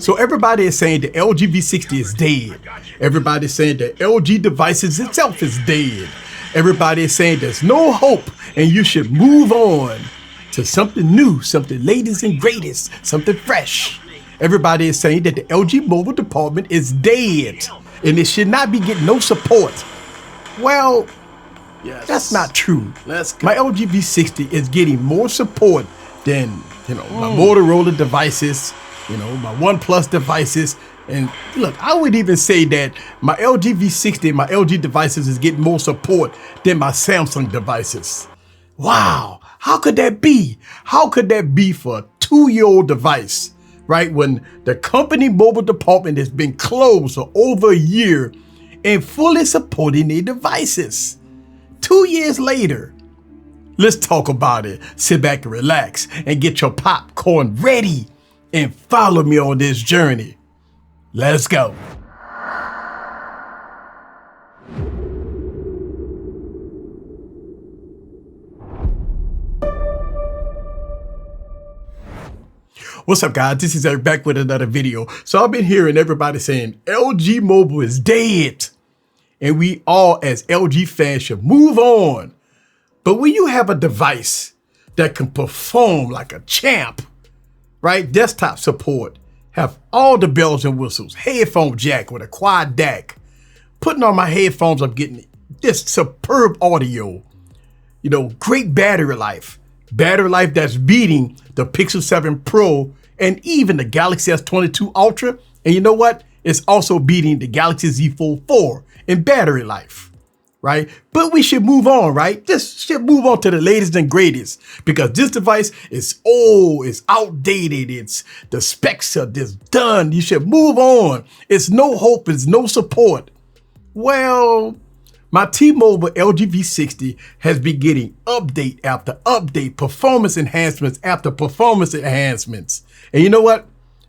So everybody is saying the LG V60 is dead. Everybody is saying the LG devices itself is dead. Everybody is saying there's no hope and you should move on to something new, something latest and greatest, something fresh. Everybody is saying that the LG mobile department is dead and it should not be getting no support. Well, yes, that's not true. My LG V60 is getting more support than, my Motorola devices, my OnePlus devices. And look, I would even say that my LG V60 and my LG devices is getting more support than my Samsung devices. Wow, how could that be? How could that be for a 2-year-old device, right? When the company mobile department has been closed for over a year and fully supporting their devices. 2 years later, let's talk about it. Sit back and relax and get your popcorn ready and follow me on this journey. Let's go. What's up, guys? This is Eric back with another video. So I've been hearing everybody saying LG Mobile is dead. And we all as LG fans should move on. But when you have a device that can perform like a champ, right? Desktop support, have all the bells and whistles, headphone jack with a quad DAC. Putting on my headphones, I'm getting this superb audio. Great battery life. Battery life that's beating the Pixel 7 Pro and even the Galaxy S22 Ultra. And you know what? It's also beating the Galaxy Z Fold 4 in battery life, right? But we should move on, right? Just should move on to the latest and greatest because this device is old, it's outdated, the specs are just done. You should move on. It's no hope, it's no support. Well, my T-Mobile LG V60 has been getting update after update, performance enhancements after performance enhancements. And you know what?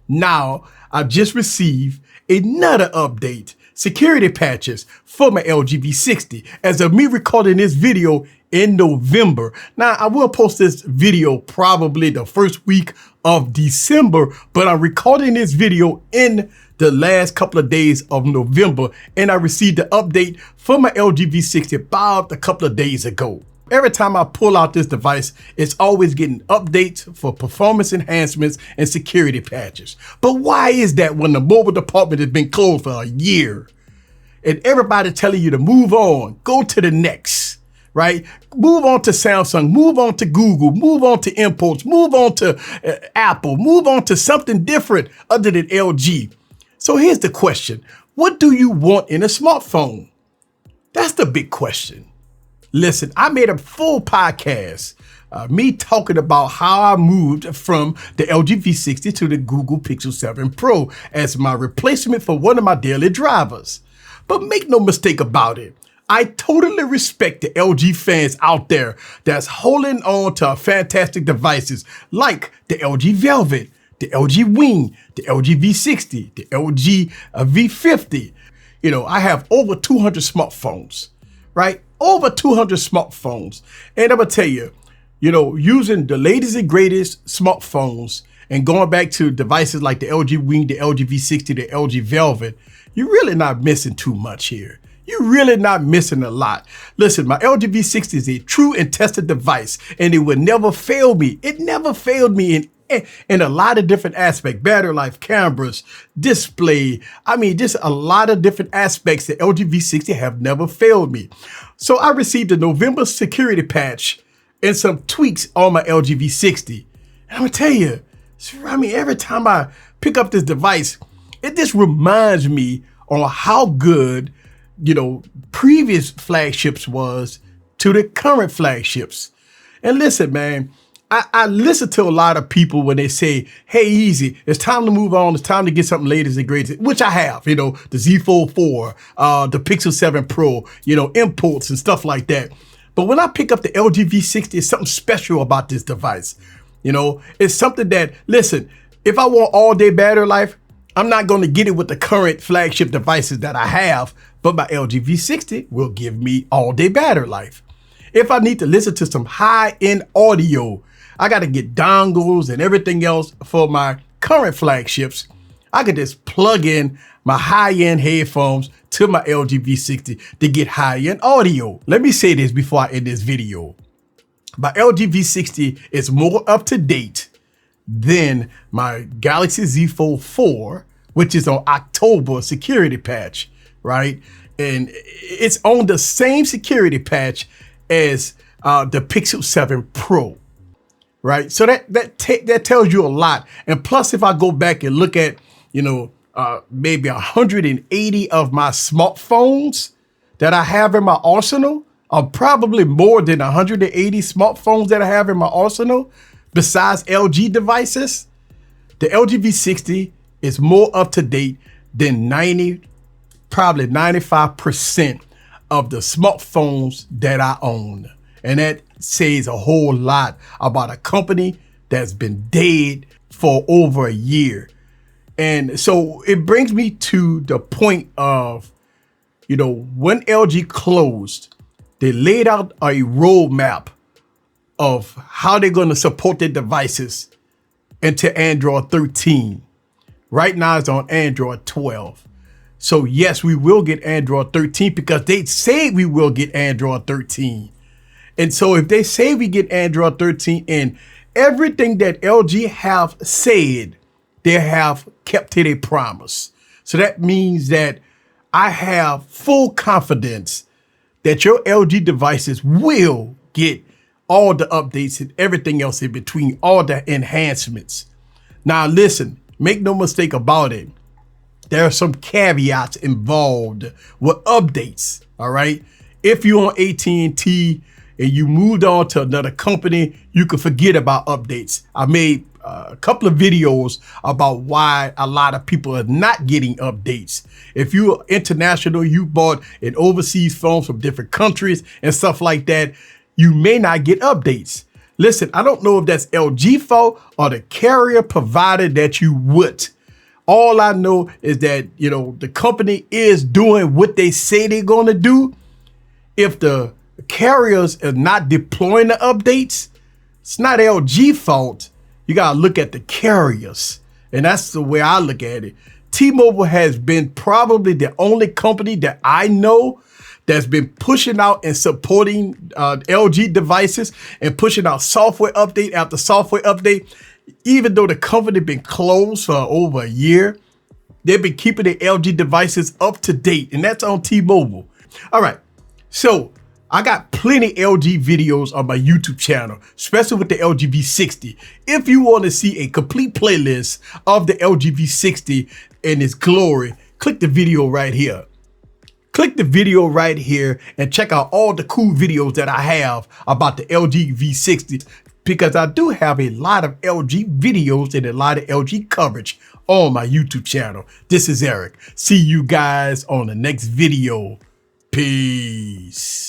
Now I've just received another update, security patches for my LG V60 as of me recording this video in November. Now I will post this video probably the first week of December, but I'm recording this video in the last couple of days of November, and I received the update for my LG V60 about a couple of days ago. Every time I pull out this device, it's always getting updates for performance enhancements and security patches. But why is that when the mobile department has been closed for a year? And everybody telling you to move on, go to the next, right? Move on to Samsung, move on to Google, move on to imports, move on to Apple, move on to something different other than LG. So here's the question. What do you want in a smartphone? That's the big question. Listen, I made a full podcast, me talking about how I moved from the LG V60 to the Google Pixel 7 Pro as my replacement for one of my daily drivers. But make no mistake about it, I totally respect the LG fans out there that's holding on to fantastic devices like the LG Velvet, the LG Wing, the LG V60, the LG V50. I have over 200 smartphones, right? Over 200 smartphones. And I'm gonna tell you, using the latest and greatest smartphones and going back to devices like the LG Wing, the LG V60, the LG Velvet, you're really not missing too much here. You're really not missing a lot. Listen, my LG V60 is a true and tested device and it would never fail me. It never failed me in a lot of different aspects, battery life, cameras, display. Just a lot of different aspects that LG V60 have never failed me. So I received a November security patch and some tweaks on my LG V60. And I'm gonna tell you, every time I pick up this device, it just reminds me on how good, previous flagships was to the current flagships. And listen, man, I listen to a lot of people when they say, hey, Easy, it's time to move on. It's time to get something latest and greatest, which I have, the Z Fold 4, the Pixel 7 Pro, imports and stuff like that. But when I pick up the LG V60, it's something special about this device. It's something that, listen, if I want all day battery life, I'm not going to get it with the current flagship devices that I have, but my LG V60 will give me all day battery life. If I need to listen to some high-end audio, I got to get dongles and everything else for my current flagships. I could just plug in my high-end headphones to my LG V60 to get high-end audio. Let me say this before I end this video. My LG V60 is more up to date than my Galaxy Z Fold 4, which is on October security patch, right? And it's on the same security patch as the Pixel 7 Pro, right? So that tells you a lot. And plus, if I go back and look at, maybe 180 of my smartphones that I have in my arsenal, or probably more than 180 smartphones that I have in my arsenal, besides LG devices, the LG V60 is more up to date than probably 95% of the smartphones that I own. And that says a whole lot about a company that's been dead for over a year. And so it brings me to the point of, when LG closed, they laid out a roadmap of how they're going to support their devices into Android 13. Right now it's on Android 12. So yes, we will get Android 13 because they say we will get Android 13. And so if they say we get Android 13 and everything that LG have said, they have kept to their promise. So that means that I have full confidence that your LG devices will get all the updates and everything else in between, all the enhancements. Now listen, make no mistake about it. There are some caveats involved with updates, all right? If you're on AT&T and you moved on to another company, you can forget about updates. I made a couple of videos about why a lot of people are not getting updates. If you're international, you bought an overseas phone from different countries and stuff like that, you may not get updates. Listen, I don't know if that's LG fault or the carrier provider that you would. All I know is that, the company is doing what they say they're going to do. If the carriers are not deploying the updates, it's not LG fault. You got to look at the carriers. And that's the way I look at it. T-Mobile has been probably the only company that I know that's been pushing out and supporting LG devices and pushing out software update after software update. Even though the company been closed for over a year, they've been keeping the LG devices up to date, and that's on T-Mobile. All right, so I got plenty LG videos on my YouTube channel, especially with the LG V60. If you want to see a complete playlist of the LG V60 and its glory, click the video right here. Click the video right here and check out all the cool videos that I have about the LG V60. Because I do have a lot of LG videos and a lot of LG coverage on my YouTube channel. This is Eric. See you guys on the next video. Peace.